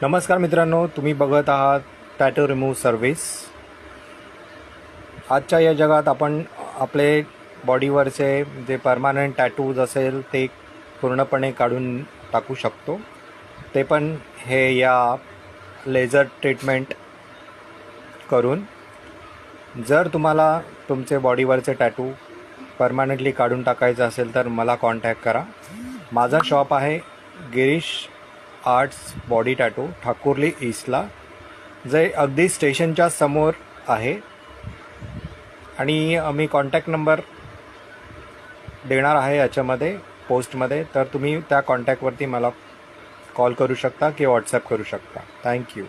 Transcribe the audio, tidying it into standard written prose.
नमस्कार मित्रांनो, तुम्ही बघत आहात टॅटू रिमूव्ह सर्व्हिस। आजच्या या जगात आपण आपले बॉडीवरचे जे परमानंट टॅटूज असेल ते पूर्णपणे काढून टाकू शकतो, ते पण हे या लेझर ट्रीटमेंट करून। जर तुम्हाला तुमचे बॉडीवरचे टॅटू परमानंटली काढून टाकायचं असेल तर मला कॉन्टॅक्ट करा। माझा शॉप आहे Girish arts body tattoo, Thakurli ईस्टला, जे अगदी स्टेशनच्या समोर आहे। आणि मी कॉन्टॅक्ट नंबर देणार आहे याच्यामध्ये पोस्टमध्ये, तर तुम्ही त्या कॉन्टॅक्टवरती मला कॉल करू शकता किंवा व्हॉट्सॲप करू शकता। थँक्यू।